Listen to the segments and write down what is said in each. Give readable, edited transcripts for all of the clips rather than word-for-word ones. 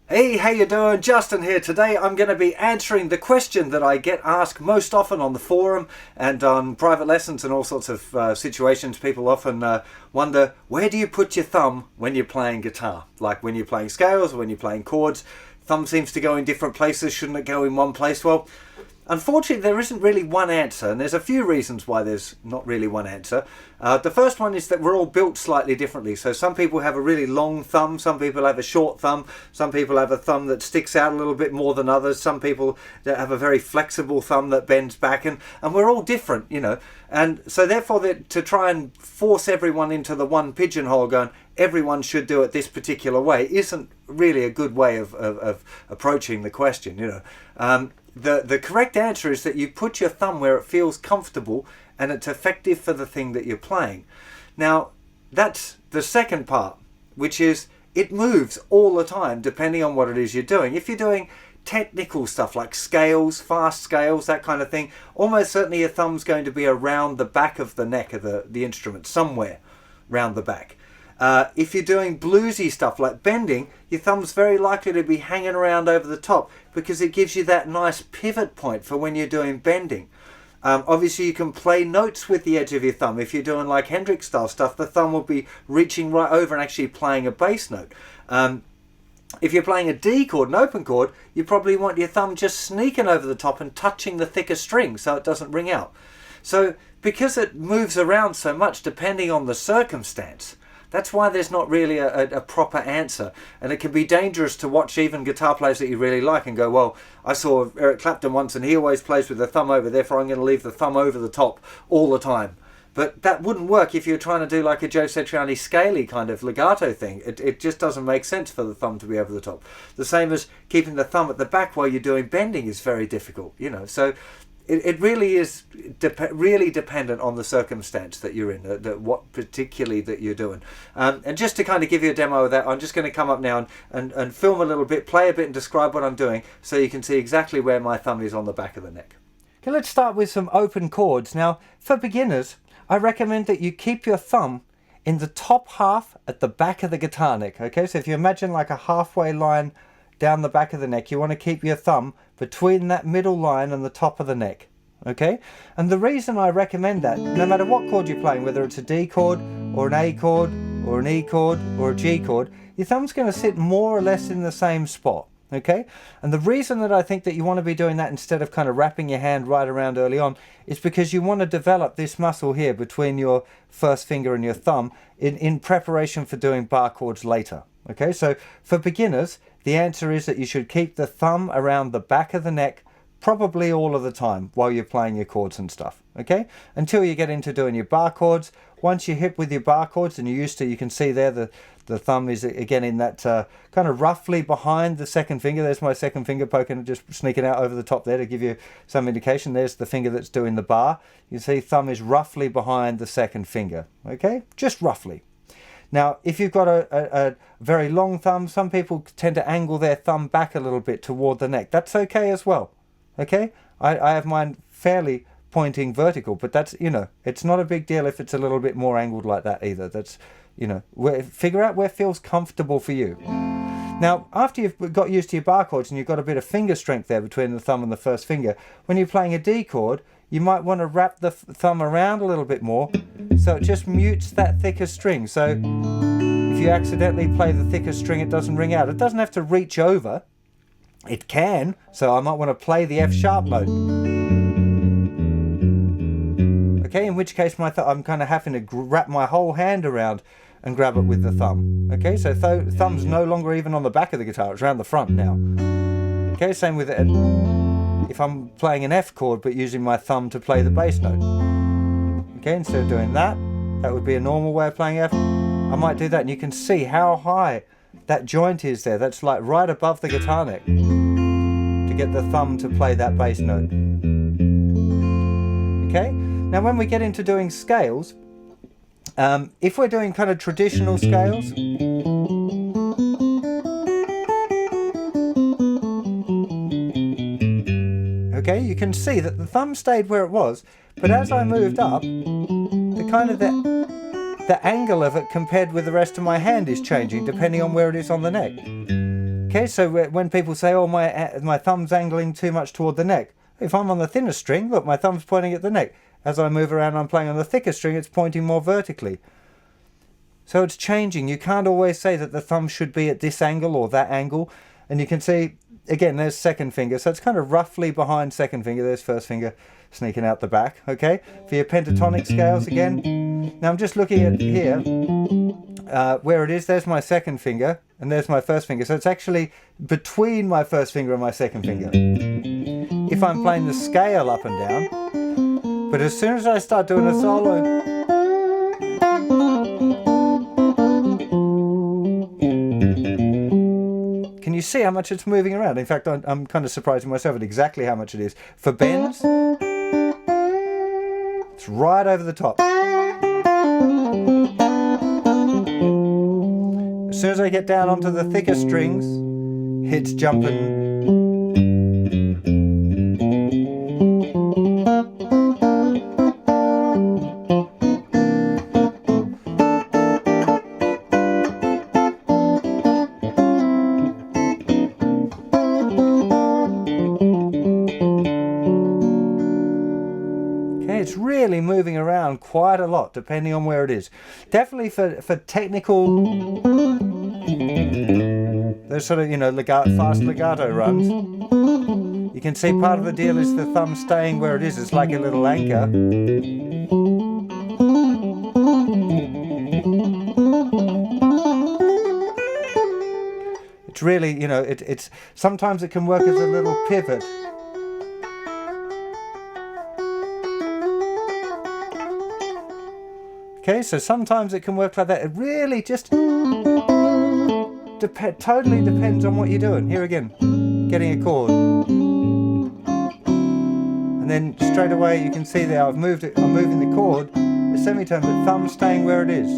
Hey, how you doing? Justin here. Today I'm going to be answering the question that I get asked most often on the forum and on private lessons and all sorts of situations. People often wonder, where do you put your thumb when you're playing guitar? Like when you're playing scales or when you're playing chords. Thumb seems to go in different places. Shouldn't it go in one place? Well, unfortunately, there isn't really one answer, and there's a few reasons why there's not really one answer. The first one is that we're all built slightly differently. So some people have a really long thumb, some people have a short thumb, some people have a thumb that sticks out a little bit more than others, some people that have a very flexible thumb that bends back, and we're all different, you know. And so therefore, to try and force everyone into the one pigeonhole going, everyone should do it this particular way, isn't really a good way of approaching the question, you know. The correct answer is that you put your thumb where it feels comfortable and it's effective for the thing that you're playing. Now, that's the second part, which is it moves all the time depending on what it is you're doing. If you're doing technical stuff like scales, fast scales, that kind of thing, almost certainly your thumb's going to be around the back of the neck of the instrument, somewhere round the back. If you're doing bluesy stuff like bending, your thumb's very likely to be hanging around over the top because it gives you that nice pivot point for when you're doing bending. Obviously you can play notes with the edge of your thumb. If you're doing like Hendrix style stuff, the thumb will be reaching right over and actually playing a bass note. If you're playing a D chord, an open chord, you probably want your thumb just sneaking over the top and touching the thicker string so it doesn't ring out. So because it moves around so much depending on the circumstance, that's why there's not really a proper answer. And it can be dangerous to watch even guitar players that you really like and go, well, I saw Eric Clapton once and he always plays with the thumb over, therefore I'm going to leave the thumb over the top all the time. But that wouldn't work if you're trying to do like a Joe Satriani scaly kind of legato thing. It just doesn't make sense for the thumb to be over the top. The same as keeping the thumb at the back while you're doing bending is very difficult, you know. So it really is really dependent on the circumstance that you're in, what particularly that you're doing. And just to kind of give you a demo of that, I'm just going to come up now and film a little bit, play a bit and describe what I'm doing so you can see exactly where my thumb is on the back of the neck. Okay, let's start with some open chords. Now, for beginners, I recommend that you keep your thumb in the top half at the back of the guitar neck. Okay, so if you imagine like a halfway line down the back of the neck, you want to keep your thumb between that middle line and the top of the neck. Okay, and the reason I recommend that, no matter what chord you're playing, whether it's a D chord or an A chord or an E chord or a G chord, your thumb's going to sit more or less in the same spot. Okay, and the reason that I think that you want to be doing that instead of kind of wrapping your hand right around early on is because you want to develop this muscle here between your first finger and your thumb in preparation for doing bar chords later. Okay, so for beginners, the answer is that you should keep the thumb around the back of the neck probably all of the time while you're playing your chords and stuff. Okay, until you get into doing your bar chords. Once you're hip with your bar chords and you're used to, you can see there the thumb is again in that kind of roughly behind the second finger. There's my second finger poking, just sneaking out over the top there to give you some indication. There's the finger that's doing the bar. You see thumb is roughly behind the second finger. Okay, just roughly. Now, if you've got a very long thumb, some people tend to angle their thumb back a little bit toward the neck. That's okay as well. Okay, I have mine fairly pointing vertical, but that's, you know, it's not a big deal if it's a little bit more angled like that either. That's, you know, figure out where feels comfortable for you. Now, after you've got used to your bar chords and you've got a bit of finger strength there between the thumb and the first finger, when you're playing a D chord, you might want to wrap the thumb around a little bit more so it just mutes that thicker string. So if you accidentally play the thicker string, it doesn't ring out. It doesn't have to reach over. It can, so I might want to play the F sharp note. Okay, in which case I'm kind of having to wrap my whole hand around and grab it with the thumb. Okay, so thumb's no longer even on the back of the guitar, it's around the front now. Okay, same with it. If I'm playing an F chord but using my thumb to play the bass note. Okay, instead of doing that, that would be a normal way of playing F. I might do that and you can see how high that joint is there. That's like right above the guitar neck to get the thumb to play that bass note. Okay, now when we get into doing scales, if we're doing kind of traditional scales, okay, you can see that the thumb stayed where it was, but as I moved up, the angle of it compared with the rest of my hand is changing depending on where it is on the neck. Okay, so when people say, oh, my thumb's angling too much toward the neck. If I'm on the thinner string, look, my thumb's pointing at the neck. As I move around, I'm playing on the thicker string, it's pointing more vertically. So it's changing. You can't always say that the thumb should be at this angle or that angle. And you can see, again, there's second finger. So it's kind of roughly behind second finger. There's first finger sneaking out the back, okay? For your pentatonic scales again. Now I'm just looking at here, where it is. There's my second finger, and there's my first finger. So it's actually between my first finger and my second finger. If I'm playing the scale up and down. But as soon as I start doing a solo, can you see how much it's moving around? In fact, I'm kind of surprising myself at exactly how much it is. For bends, it's right over the top. As soon as I get down onto the thicker strings, it's jumping. It's really moving around quite a lot depending on where it is. Definitely for technical, those sort of, you know, fast legato runs, you can see part of the deal is the thumb staying where it is. It's like a little anchor. It's really, you know, it's sometimes it can work as a little pivot. Okay, so sometimes it can work like that. It really just totally depends on what you're doing. Here again, getting a chord. And then straight away you can see there I'm moving the chord, the semitone, but thumb staying where it is.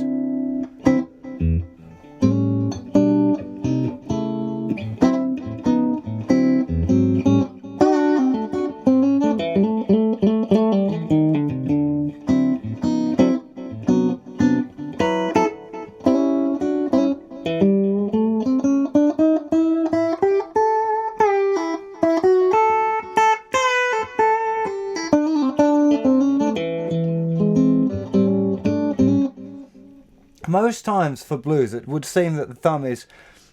Most times for blues it would seem that the thumb is,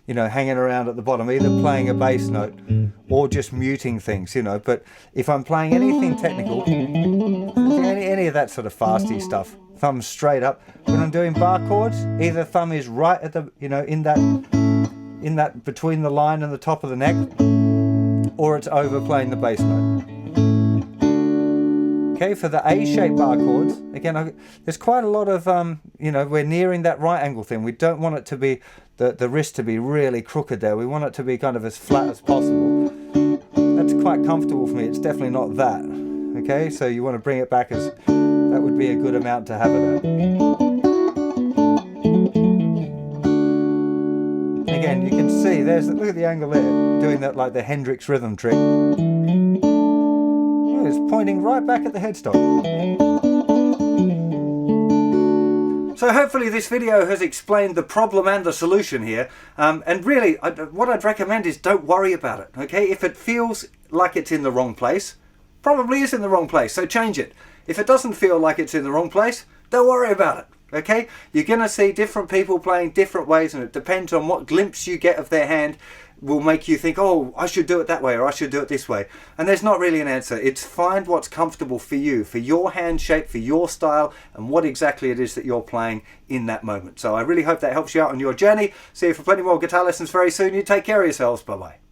you know, hanging around at the bottom, either playing a bass note or just muting things, you know. But if I'm playing anything technical, any of that sort of fasty stuff, thumb straight up. When I'm doing bar chords, either thumb is right at the, you know, in that between the line and the top of the neck, or it's over playing the bass note. Okay, for the A-shaped bar chords, again, there's quite a lot of, you know, we're nearing that right angle thing. We don't want it to be, the wrist to be really crooked there. We want it to be kind of as flat as possible. That's quite comfortable for me. It's definitely not that. Okay, so you want to bring it back as, that would be a good amount to have it at. Again, you can see, look at the angle there, doing that like the Hendrix rhythm trick. It's pointing right back at the headstock. So hopefully this video has explained the problem and the solution here. And really, what I'd recommend is don't worry about it, okay? If it feels like it's in the wrong place, probably is in the wrong place, so change it. If it doesn't feel like it's in the wrong place, don't worry about it. Okay, you're going to see different people playing different ways, and it depends on what glimpse you get of their hand will make you think, oh, I should do it that way or I should do it this way. And there's not really an answer. It's find what's comfortable for you, for your hand shape, for your style, and what exactly it is that you're playing in that moment. So I really hope that helps you out on your journey. See you for plenty more guitar lessons very soon. You take care of yourselves. Bye-bye.